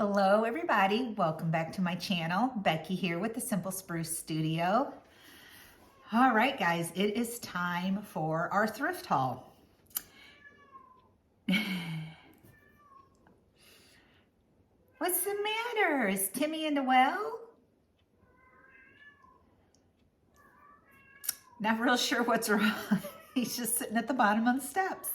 Hello everybody, welcome back to my channel. Becky here with the Simple Spruce Studio. All right guys, it is time for our thrift haul. What's the matter? Is Timmy in the well? Not real sure what's wrong. He's just sitting at the bottom of the steps.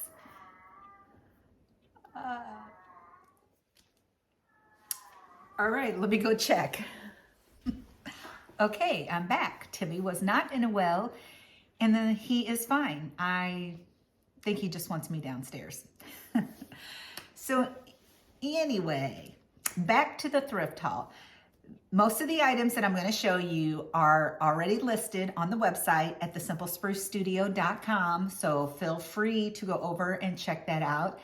All right, let me go check. Okay, I'm back. Timmy was not in a well, and then he is fine. I think he just wants me downstairs. So anyway, back to the thrift haul. Most of the items that I'm going to show you are already listed on the website at thesimplesprucestudio.com, so feel free to go over and check that out.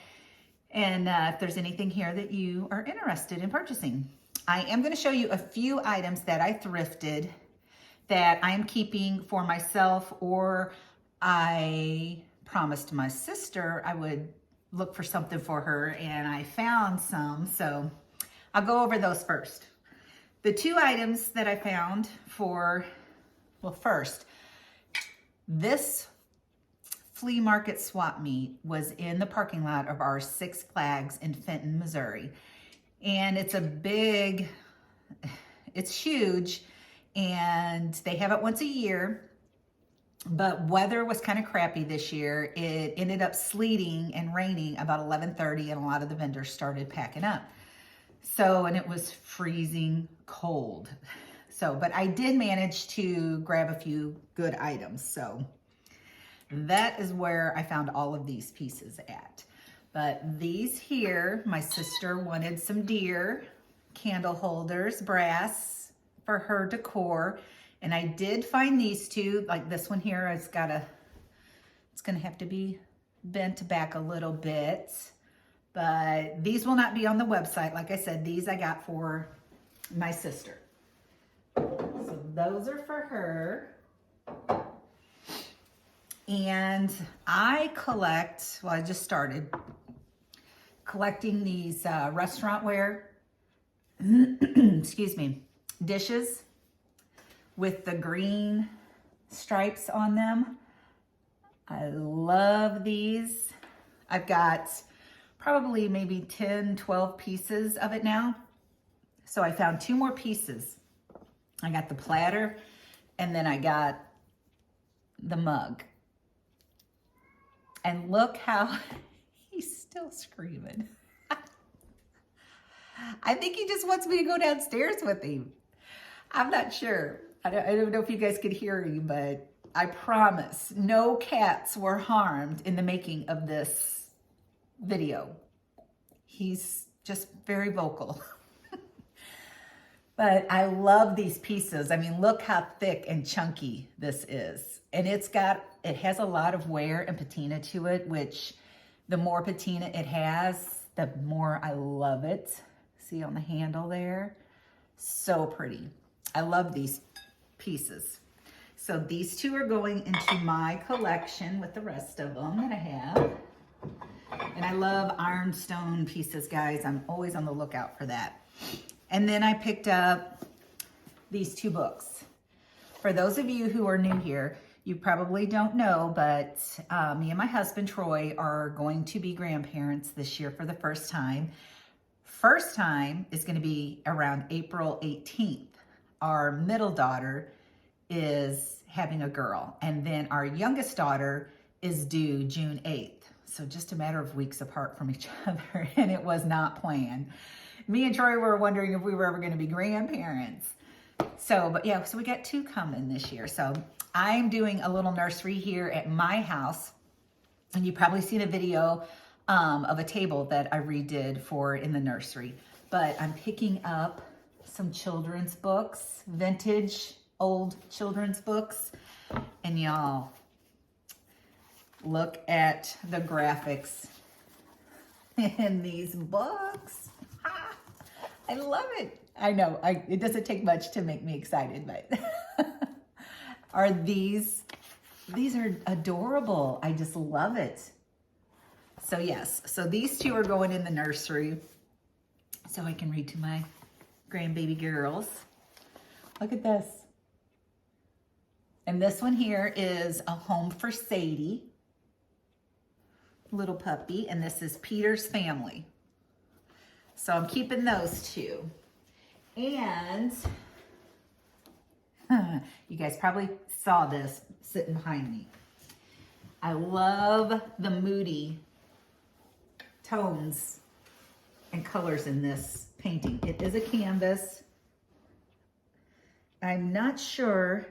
And if there's anything here that you are interested in purchasing. I am going to show you a few items that I thrifted that I'm keeping for myself, or I promised my sister I would look for something for her, and I found some, so I'll go over those first. The two items that I found for, well, first, this flea market swap meet was in the parking lot of our Six Flags in Fenton, Missouri. And it's a big, it's huge, and they have it once a year, but weather was kind of crappy this year. It ended up sleeting and raining about 11:30, and a lot of the vendors started packing up. So, and it was freezing cold. So, but I did manage to grab a few good items. So that is where I found all of these pieces at. But these here, my sister wanted some deer candle holders, brass, for her decor. And I did find these two, like this one here, it's gonna have to be bent back a little bit. But these will not be on the website. Like I said, these I got for my sister. So those are for her. And I collect, well, I just started collecting these restaurantware, excuse me, dishes with the green stripes on them. I love these. I've got probably maybe 10, 12 pieces of it now. So I found two more pieces. I got the platter, and then I got the mug. And look how he's still screaming. I think he just wants me to go downstairs with him. I'm not sure. I don't know if you guys could hear me, but I promise no cats were harmed in the making of this video. He's just very vocal. But I love these pieces. I mean, look how thick and chunky this is. And it has a lot of wear and patina to it, which the more patina it has, the more I love it. See on the handle there? So pretty. I love these pieces. So these two are going into my collection with the rest of them that I have. And I love ironstone pieces, guys. I'm always on the lookout for that. And then I picked up these two books. For those of you who are new here, you probably don't know, but me and my husband, Troy, are going to be grandparents this year for the first time. First time is going to be around April 18th. Our middle daughter is having a girl, and then our youngest daughter is due June 8th. So just a matter of weeks apart from each other, and it was not planned. Me and Troy were wondering if we were ever going to be grandparents. So, but yeah, so we got two coming this year. So I'm doing a little nursery here at my house. And you've probably seen a video of a table that I redid for in the nursery. But I'm picking up some children's books, vintage, old children's books. And y'all, look at the graphics in these books. I love it. I know, it doesn't take much to make me excited, but are these are adorable. I just love it. So yes, so these two are going in the nursery. so I can read to my grandbaby girls. Look at this. And this one here is A Home for Sadie, little puppy, and this is Peter's Family. So I'm keeping those two. And you guys probably saw this sitting behind me. I love the moody tones and colors in this painting. It is a canvas. I'm not sure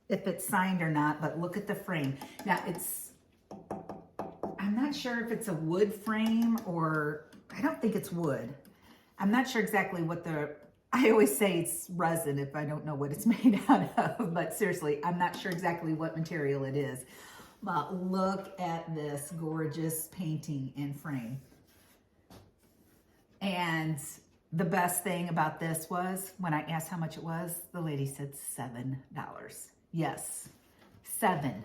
if it's signed or not, but look at the frame. Now I'm not sure if it's a wood frame or, I don't think it's wood. I'm not sure exactly what I always say it's resin if I don't know what it's made out of, but seriously, I'm not sure exactly what material it is. But look at this gorgeous painting and frame. And the best thing about this was when I asked how much it was, the lady said $7. Yes, 7.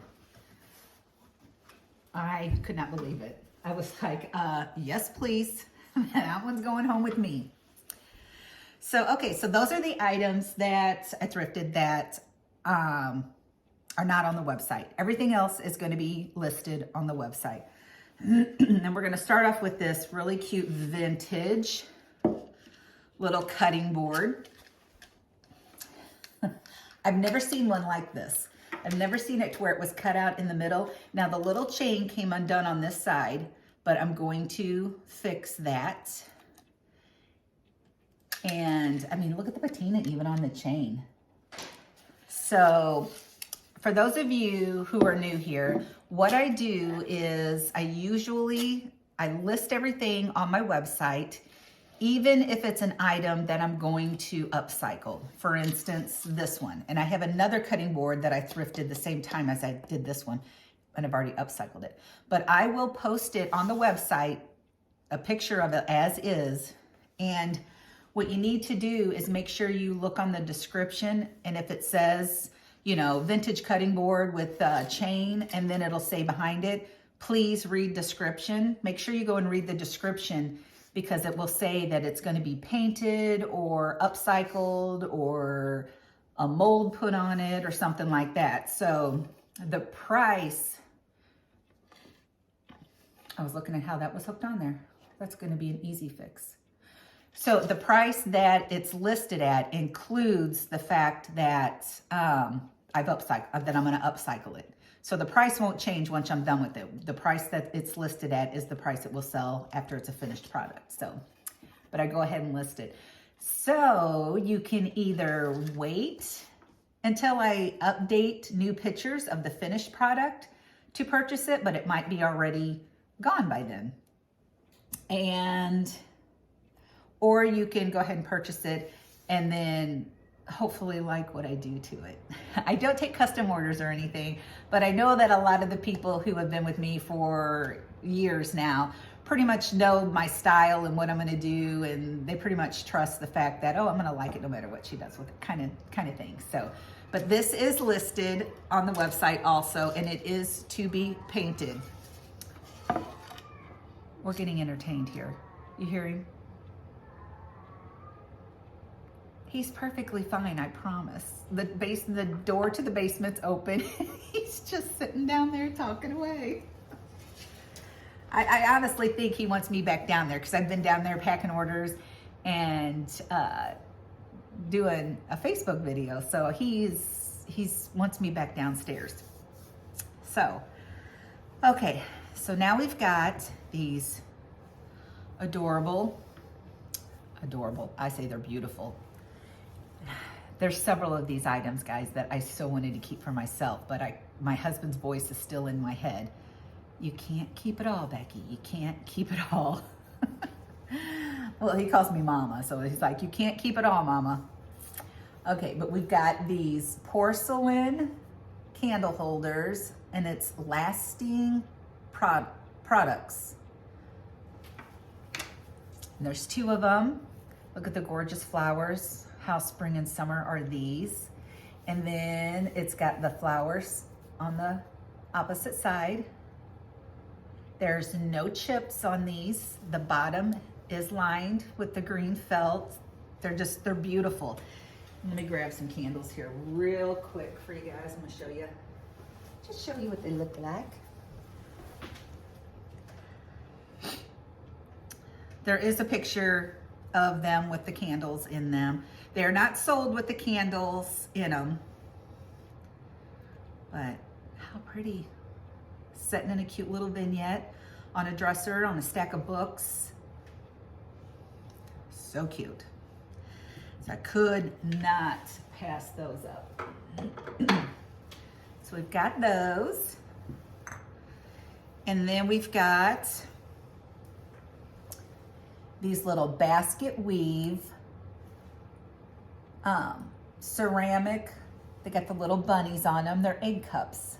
I could not believe it. I was like, yes, please. That one's going home with me. So, okay, so those are the items that I thrifted that are not on the website. Everything else is going to be listed on the website. And we're going to start off with this really cute vintage little cutting board. I've never seen one like this. I've never seen it to where it was cut out in the middle. Now the little chain came undone on this side, but I'm going to fix that. And I mean, look at the patina even on the chain. So for those of you who are new here, what I do is I list everything on my website, even if it's an item that I'm going to upcycle. For instance, this one. And I have another cutting board that I thrifted the same time as I did this one, and I've already upcycled it. But I will post it on the website, a picture of it as is. And what you need to do is make sure you look on the description, and if it says, you know, vintage cutting board with a chain, and then it'll say behind it, please read description. Make sure you go and read the description, because it will say that it's going to be painted or upcycled or a mold put on it or something like that. So the price, I was looking at how that was hooked on there. That's going to be an easy fix. So the price that it's listed at includes the fact that that I'm going to upcycle it. So the price won't change once I'm done with it. The price that it's listed at is the price it will sell after it's a finished product. So, but I go ahead and list it. So you can either wait until I update new pictures of the finished product to purchase it, but it might be already gone by then. Or you can go ahead and purchase it and then hopefully like what I do to it. I don't take custom orders or anything, but I know that a lot of the people who have been with me for years now pretty much know my style and what I'm going to do, and they pretty much trust the fact that, oh, I'm going to like it no matter what she does with it, kind of thing. So, but this is listed on the website also, and it is to be painted. We're getting entertained here. You hearing? He's perfectly fine, I promise. The door to the basement's open. He's just sitting down there talking away. I honestly think he wants me back down there, because I've been down there packing orders and doing a Facebook video. So he's wants me back downstairs. So, okay. So now we've got these adorable, I say they're beautiful. There's several of these items, guys, that I so wanted to keep for myself, but my husband's voice is still in my head. You can't keep it all, Becky. You can't keep it all. Well, he calls me Mama, so he's like, you can't keep it all, Mama. Okay, but we've got these porcelain candle holders, and it's lasting products. And there's 2 of them. Look at the gorgeous flowers. How spring and summer are these. And then it's got the flowers on the opposite side. There's no chips on these. The bottom is lined with the green felt. They're beautiful. Let me grab some candles here real quick for you guys. I'm gonna show you, just show you what they look like. There is a picture of them with the candles in them. They're not sold with the candles in them, but how pretty. Sitting in a cute little vignette on a dresser, on a stack of books. So cute. So I could not pass those up. So we've got those. And then we've got these little basket weave ceramic. They got the little bunnies on them. They're egg cups.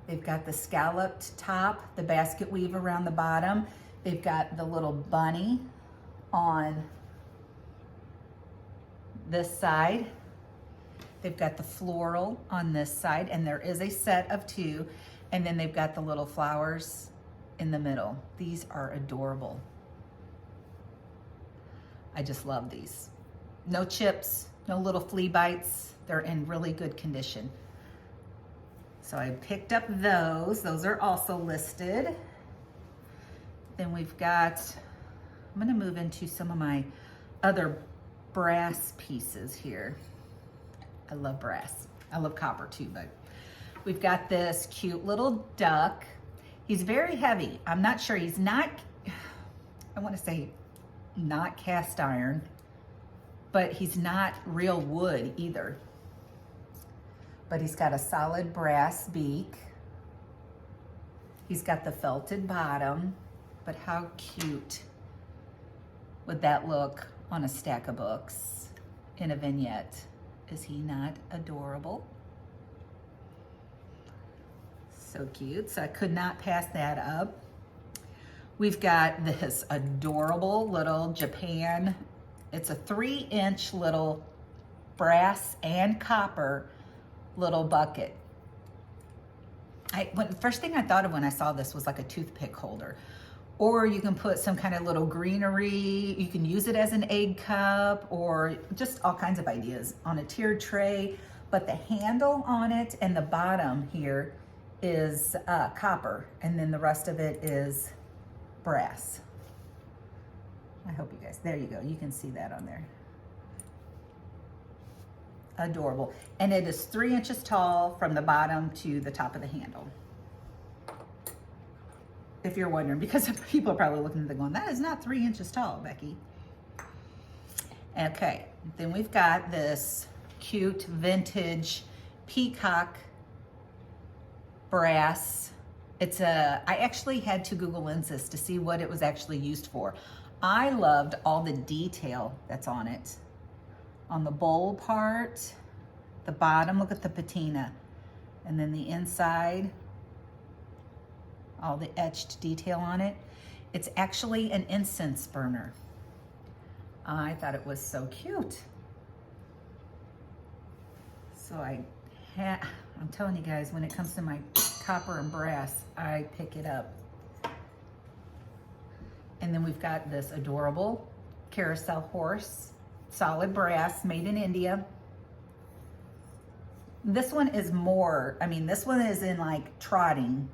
They've got the scalloped top, the basket weave around the bottom. They've got the little bunny on this side. They've got the floral on this side, and there is a set of two. And then they've got the little flowers in the middle. These are adorable. I just love these. No chips, no little flea bites. They're in really good condition. So I picked up those. Those are also listed. Then we've got, I'm gonna move into some of my other brass pieces here. I love brass. I love copper too, but we've got this cute little duck. He's very heavy. I'm not sure, he's not, I wanna say not cast iron, but he's not real wood either. But he's got a solid brass beak. He's got the felted bottom, but how cute would that look on a stack of books in a vignette? Is he not adorable? So cute, so I could not pass that up. We've got this adorable little Japan. It's a 3-inch little brass and copper little bucket. The first thing I thought of when I saw this was like a toothpick holder. Or you can put some kind of little greenery. You can use it as an egg cup or just all kinds of ideas on a tiered tray. But the handle on it and the bottom here is copper. And then the rest of it is brass. I hope you guys, there you go. You can see that on there. Adorable. And it is 3 inches tall from the bottom to the top of the handle. If you're wondering, because people are probably looking at it going, that is not 3 inches tall, Becky. Okay, then we've got this cute vintage peacock brass. I actually had to Google lenses to see what it was actually used for. I loved all the detail that's on it. On the bowl part, the bottom, look at the patina. And then the inside, all the etched detail on it. It's actually an incense burner. I thought it was so cute. So I'm telling you guys, when it comes to my copper and brass, I pick it up. And then we've got this adorable carousel horse. Solid brass, made in India. This one is more, this one is in like trotting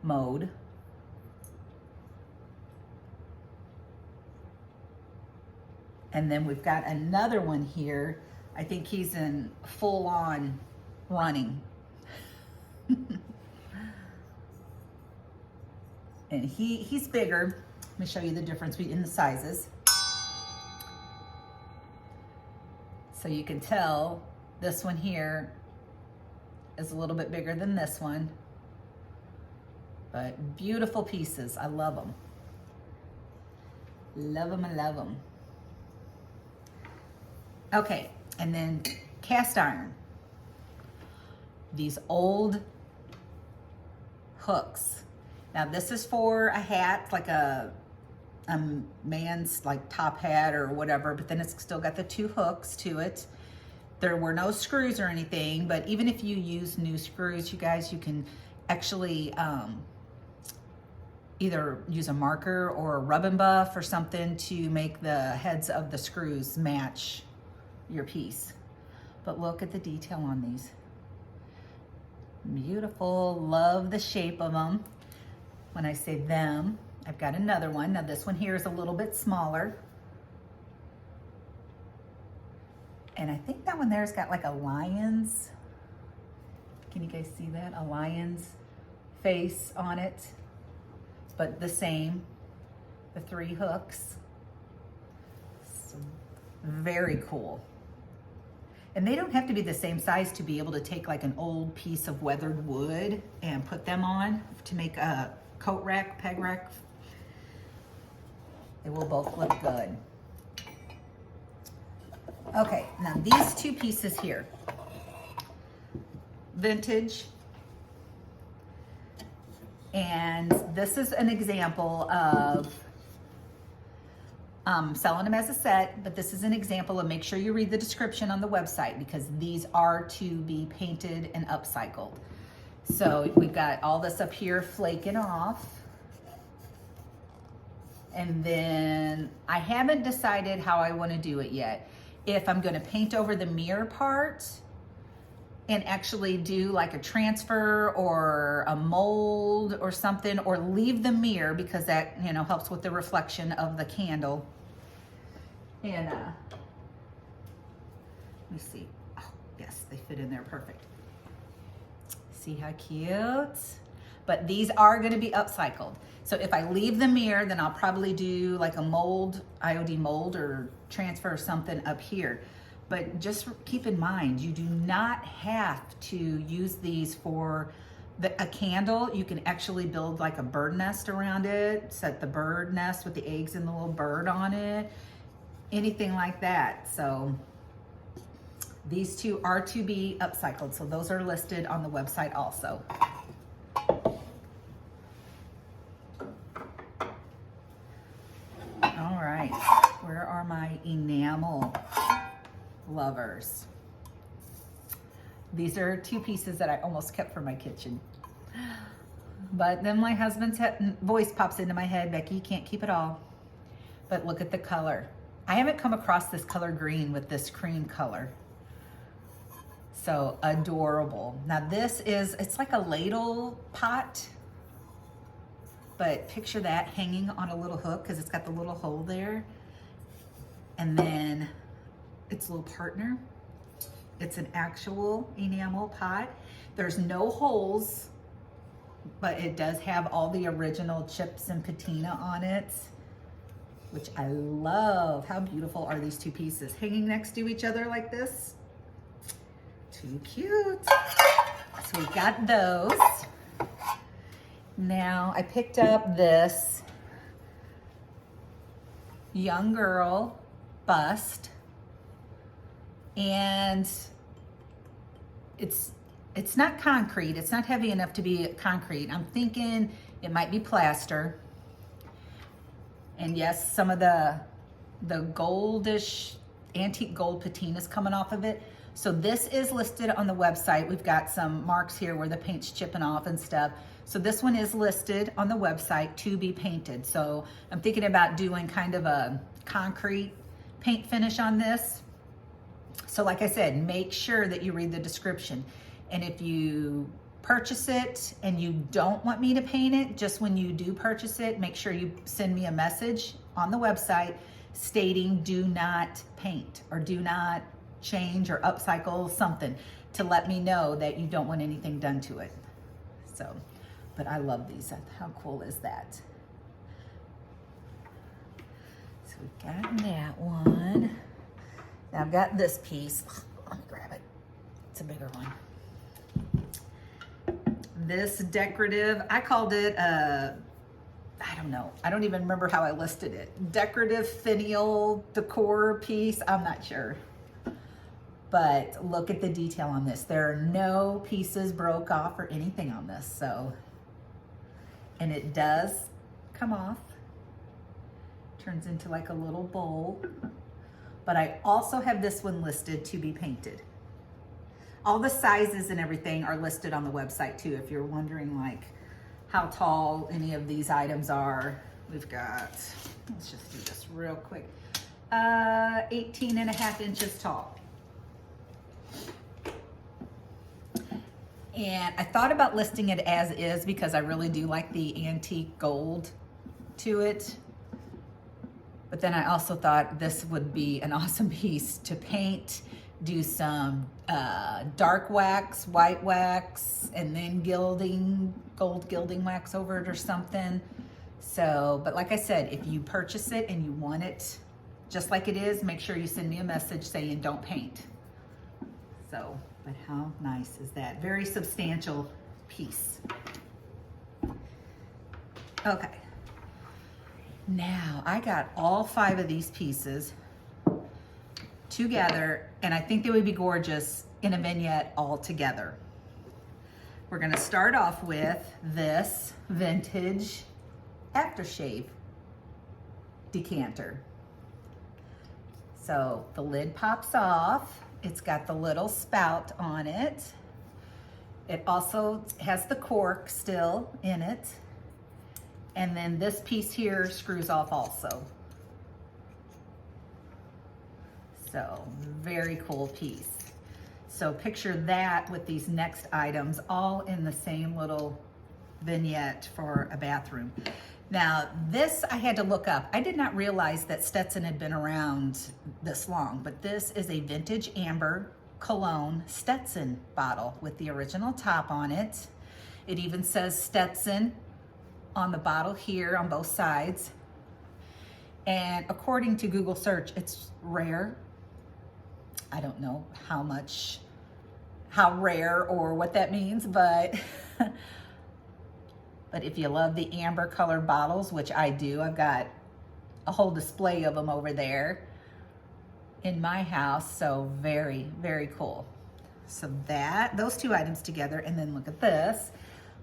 mode. And then we've got another one here. I think he's in full on running. And he's bigger. Let me show you the difference in the sizes. So you can tell this one here is a little bit bigger than this one, but beautiful pieces. I love them. Love them and love them. Okay, and then cast iron. These old hooks. Now this is for a hat, like a man's like top hat or whatever, but then it's still got the 2 hooks to it. There were no screws or anything, but even if you use new screws, you guys, you can actually either use a marker or a rub and buff or something to make the heads of the screws match your piece. But look at the detail on these. Beautiful, love the shape of them. When I say them, I've got another one. Now this one here is a little bit smaller. And I think that one there's got like a lion's, can you guys see that? A lion's face on it, but the same, the 3 hooks. So very cool. And they don't have to be the same size to be able to take like an old piece of weathered wood and put them on to make a coat rack, peg rack. They will both look good. Okay, now these 2 pieces here, vintage, and this is an example of selling them as a set, but this is an example of, make sure you read the description on the website because these are to be painted and upcycled. So we've got all this up here flaking off. And then I haven't decided how I want to do it yet. If I'm going to paint over the mirror part and actually do like a transfer or a mold or something, or leave the mirror because that, you know, helps with the reflection of the candle. And let me see. Oh, yes, they fit in there perfect. See how cute? But these are going to be upcycled. So if I leave the mirror, then I'll probably do like a mold, IOD mold or transfer or something up here. But just keep in mind, you do not have to use these for a candle. You can actually build like a bird nest around it, set the bird nest with the eggs and the little bird on it, anything like that. So these 2 are to be upcycled. So those are listed on the website also. All right, where are my enamel lovers? These are 2 pieces that I almost kept for my kitchen. But then my husband's voice pops into my head, Becky, you can't keep it all. But look at the color. I haven't come across this color green with this cream color. So adorable. Now this is, it's like a ladle pot, but picture that hanging on a little hook because it's got the little hole there. And then its little partner. It's an actual enamel pot. There's no holes, but it does have all the original chips and patina on it, which I love. How beautiful are these 2 pieces hanging next to each other like this? Too cute. So we've got those. Now I picked up this young girl bust, and it's not concrete. It's not heavy enough to be concrete. I'm thinking it might be plaster. And yes, some of the goldish antique gold patina is coming off of it. So this is listed on the website. We've got some marks here where the paint's chipping off and stuff. So this one is listed on the website to be painted. So I'm thinking about doing kind of a concrete paint finish on this. So like I said, make sure that you read the description. And if you purchase it and you don't want me to paint it, just when you do purchase it, make sure you send me a message on the website stating do not paint or do not change or upcycle something to let me know that you don't want anything done to it. So, but I love these. How cool is that? So we've got that one. Now I've got this piece. Let me grab it. It's a bigger one. This decorative, I called it I don't know. I don't even remember how I listed it. Decorative finial decor piece. I'm not sure. But look at the detail on this. There are no pieces broke off or anything on this. So, and it does come off. Turns into like a little bowl. But I also have this one listed to be painted. All the sizes and everything are listed on the website too, if you're wondering like how tall any of these items are. We've got, let's just do this real quick. 18.5 inches tall. And I thought about listing it as is because I really do like the antique gold to it. But then I also thought this would be an awesome piece to paint, do some dark wax, white wax, and then gilding, gold gilding wax over it or something. So, but like I said, if you purchase it and you want it just like it is, make sure you send me a message saying don't paint. So, but how nice is that? Very substantial piece. Okay. Now, I got all 5 of these pieces together, and I think they would be gorgeous in a vignette all together. We're gonna start off with this vintage aftershave decanter. So the lid pops off. It's got the little spout on it. It also has the cork still in it. And then this piece here screws off also. So very cool piece. So picture that with these next items all in the same little vignette for a bathroom. Now this I had to look up. I did not realize that Stetson had been around this long, but this is a vintage amber cologne Stetson bottle with the original top on it. It even says Stetson on the bottle here on both sides. And according to Google search, it's rare. I don't know how rare or what that means, but but if you love the amber colored bottles, which I do, I've got a whole display of them over there in my house. So very, very cool. So those 2 items together, and then look at this.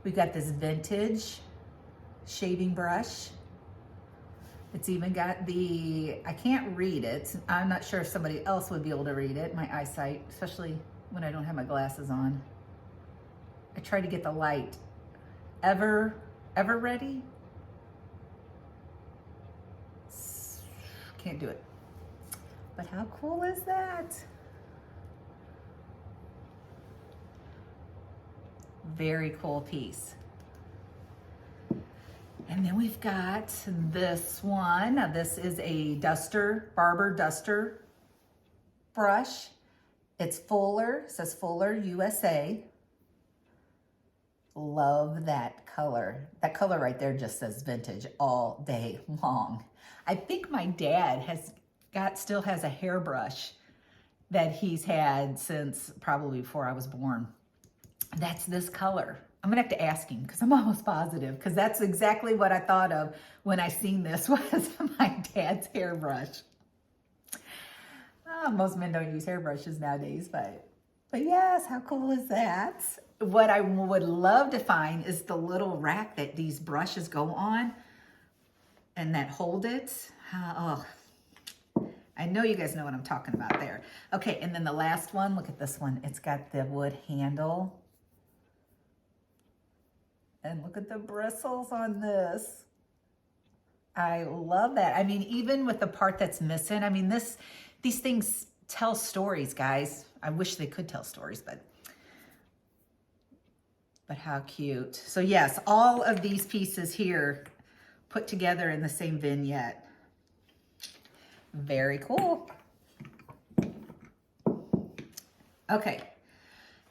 We've got this vintage shaving brush. It's even got I can't read it. I'm not sure if somebody else would be able to read it, my eyesight, especially when I don't have my glasses on. I try to get the light. Ever ready? Can't do it. But how cool is that? Very cool piece. And then we've got this one. Now this is a barber duster brush. It's Fuller, it says Fuller USA. Love that color. That color right there just says vintage all day long. I think my dad still has a hairbrush that he's had since probably before I was born. That's this color. I'm gonna have to ask him because I'm almost positive, because that's exactly what I thought of when I seen this was my dad's hairbrush. Most men don't use hairbrushes nowadays, but yes, how cool is that? What I would love to find is the little rack that these brushes go on and that hold it. Oh, I know you guys know what I'm talking about there. Okay, and then the last one, look at this one. It's got the wood handle. And look at the bristles on this. I love that. I mean, even with the part that's missing, I mean, these things tell stories, guys. I wish they could tell stories, but how cute. So yes, all of these pieces here put together in the same vignette. Very cool. Okay.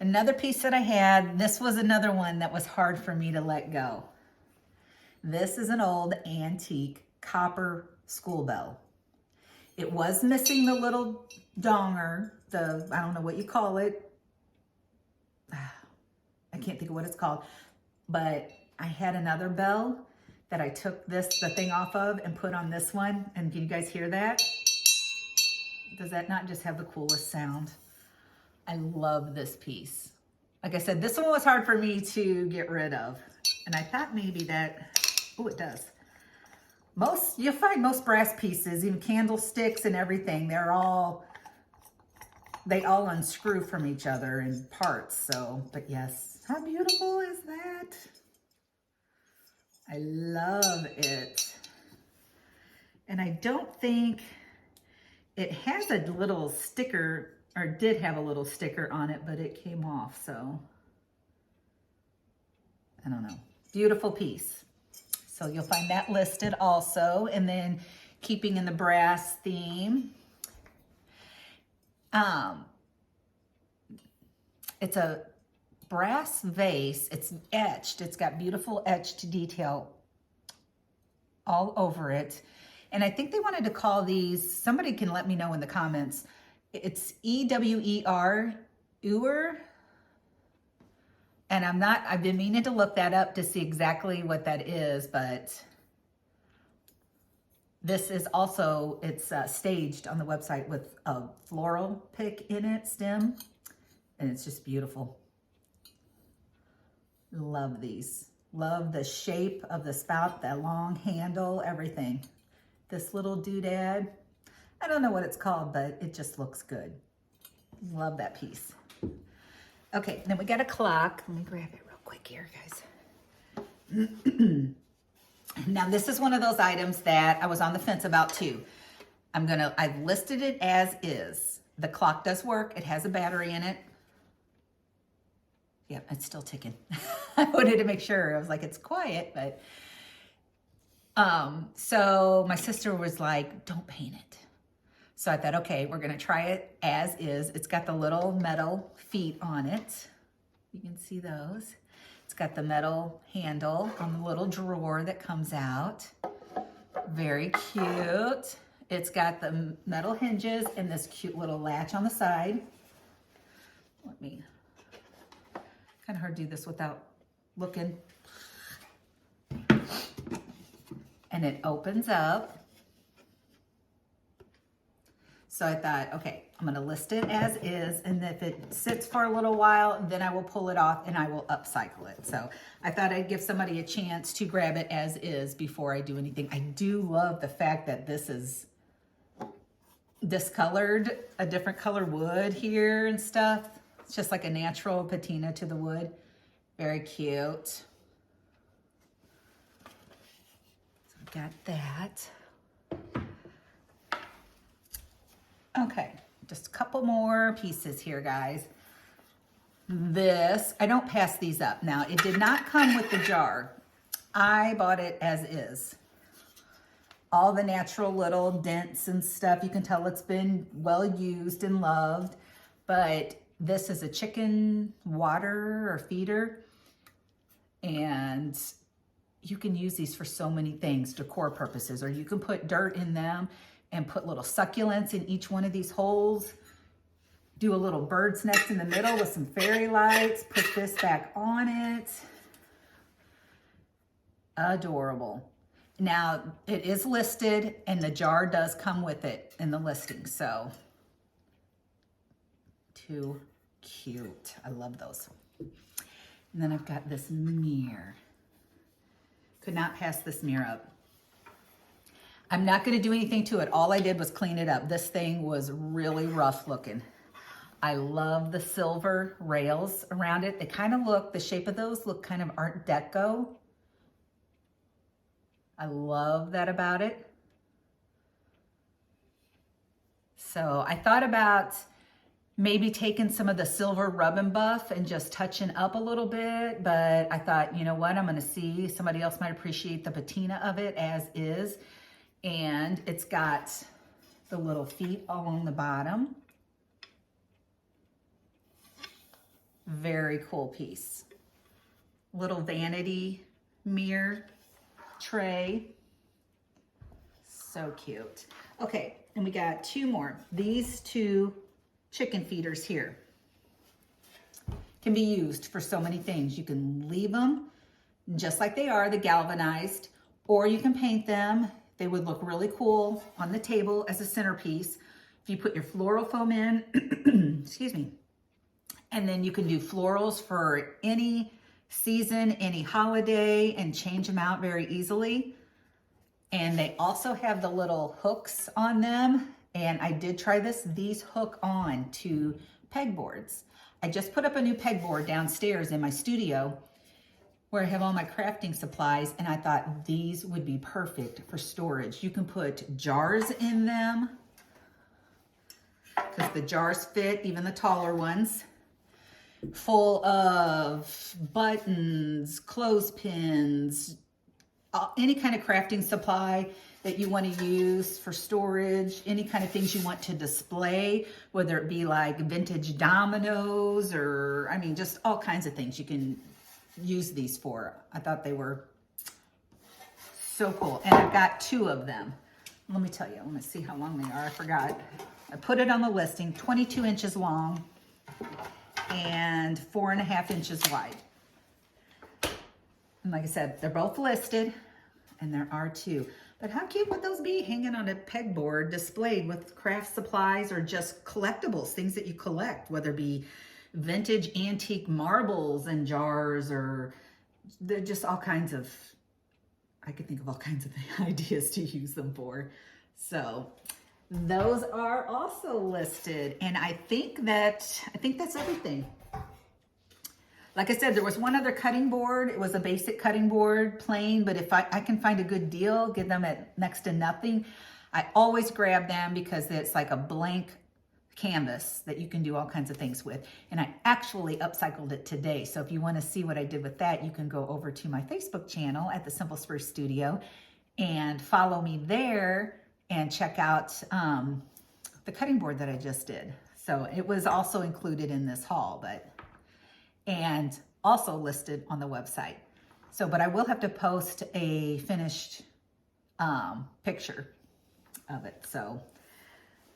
Another piece that I had, this was another one that was hard for me to let go. This is an old antique copper school bell. It was missing the little donger, I don't know what you call it. I can't think of what it's called, but I had another bell that I took the thing off of and put on this one. And can you guys hear that? Does that not just have the coolest sound? I love this piece. Like I said, this one was hard for me to get rid of. And I thought maybe that, oh, it does. You'll find most brass pieces, even candlesticks and everything, they all unscrew from each other in parts. So, but yes, how beautiful is that? I love it. And I don't think it has a little sticker, or did have a little sticker on it, but it came off, so I don't know. Beautiful piece. So you'll find that listed also. And then keeping in the brass theme, it's a brass vase. It's etched. It's got beautiful etched detail all over it. And I think they wanted to call these, somebody can let me know in the comments, it's E-W-E-R, Ewer. And I've been meaning to look that up to see exactly what that is, but this is also, it's staged on the website with a floral pick in it, stem, and it's just beautiful. Love these. Love the shape of the spout, the long handle, everything. This little doodad, I don't know what it's called, but it just looks good. Love that piece. Okay, then we got a clock. Let me grab it real quick here, guys. Now, this is one of those items that I was on the fence about too. I've listed it as is. The clock does work. It has a battery in it. Yep, it's still ticking. I wanted to make sure. I was like, it's quiet, but. So my sister was like, don't paint it. So I thought, okay, we're gonna try it as is. It's got the little metal feet on it. You can see those. It's got the metal handle on the little drawer that comes out. Very cute. It's got the metal hinges and this cute little latch on the side. Let me, kind of hard to do this without looking. And it opens up. So I thought, okay, I'm gonna list it as is, and if it sits for a little while, then I will pull it off and I will upcycle it. So I thought I'd give somebody a chance to grab it as is before I do anything. I do love the fact that this is discolored, a different color wood here and stuff. It's just like a natural patina to the wood. Very cute. So I got that. Okay, just a couple more pieces here, guys. This, I don't pass these up. Now, it did not come with the jar. I bought it as is. All the natural little dents and stuff. You can tell it's been well used and loved. But this is a chicken water or feeder. And you can use these for so many things, decor purposes, or you can put dirt in them and put little succulents in each one of these holes. Do a little bird's nest in the middle with some fairy lights. Put this back on it. Adorable. Now, it is listed and the jar does come with it in the listing, so too cute. I love those. And then I've got this mirror. Could not pass this mirror up. I'm not going to do anything to it. All I did was clean it up. This thing was really rough looking. I love the silver rails around it. They kind of look, the shape of those look kind of Art Deco. I love that about it. So I thought about maybe taking some of the silver rub and buff and just touching up a little bit, but I thought, you know what, I'm going to see, somebody else might appreciate the patina of it as is. And it's got the little feet along the bottom. Very cool piece. Little vanity mirror tray. So cute. Okay, and we got two more. These two chicken feeders here can be used for so many things. You can leave them just like they are, the galvanized, or you can paint them. They would look really cool on the table as a centerpiece. If you put your floral foam in, excuse me, and then you can do florals for any season, any holiday, and change them out very easily. And they also have the little hooks on them. And I did try this. These hook on to pegboards. I just put up a new pegboard downstairs in my studio. where I have all my crafting supplies, and I thought these would be perfect for storage. You can put jars in them because the jars fit, even the taller ones, full of buttons, clothespins, any kind of crafting supply that you want to use for storage, any kind of things you want to display, whether it be like vintage dominoes or, I mean, just all kinds of things you can use these for. I thought they were so cool. And I've got 2 of them. Let me tell you, let me see how long they are. I forgot. I put it on the listing, 22 inches long and 4.5 inches wide. And like I said, they're both listed, and there are 2. But how cute would those be hanging on a pegboard displayed with craft supplies or just collectibles, things that you collect, whether it be vintage antique marbles and jars, or they're just all kinds of, I could think of all kinds of ideas to use them for. So those are also listed, and I think that's everything. Like I said, there was one other cutting board. It was a basic cutting board, plain, but if I can find a good deal, get them at next to nothing. I always grab them because it's like a blank canvas that you can do all kinds of things with. And I actually upcycled it today. So if you want to see what I did with that, you can go over to my Facebook channel at the Simple Spruce Studio and follow me there and check out the cutting board that I just did. So it was also included in this haul, and also listed on the website. So, but I will have to post a finished picture of it. So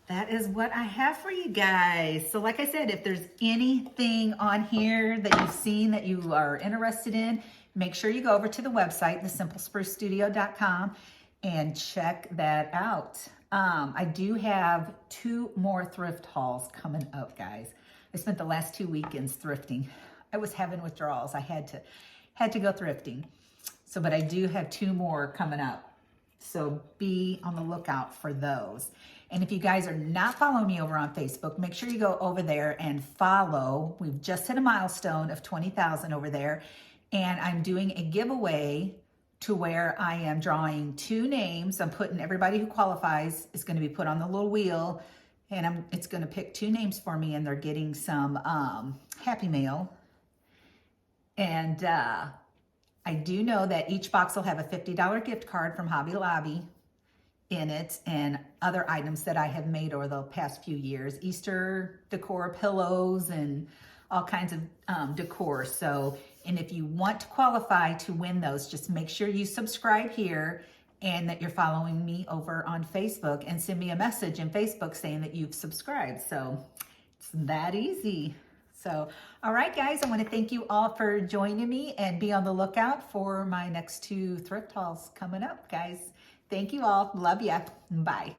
that is what I have for you guys. So like I said, if there's anything on here that you've seen that you are interested in, make sure you go over to the website, thesimplesprucestudio.com, and check that out. I do have 2 more thrift hauls coming up, guys. I spent the last 2 weekends thrifting. I was having withdrawals. I had to go thrifting. So, but I do have 2 more coming up. So be on the lookout for those. And if you guys are not following me over on Facebook, make sure you go over there and follow. We've just hit a milestone of 20,000 over there. And I'm doing a giveaway to where I am drawing 2 names. I'm putting everybody who qualifies is going to be put on the little wheel. And it's going to pick 2 names for me, and they're getting some Happy Mail. And I do know that each box will have a $50 gift card from Hobby Lobby in it, and other items that I have made over the past few years. Easter decor, pillows, and all kinds of decor. So, and if you want to qualify to win those, just make sure you subscribe here and that you're following me over on Facebook, and send me a message in Facebook saying that you've subscribed. So it's that easy. So, all right, guys, I want to thank you all for joining me, and be on the lookout for my next 2 thrift hauls coming up, guys. Thank you all. Love ya. Bye.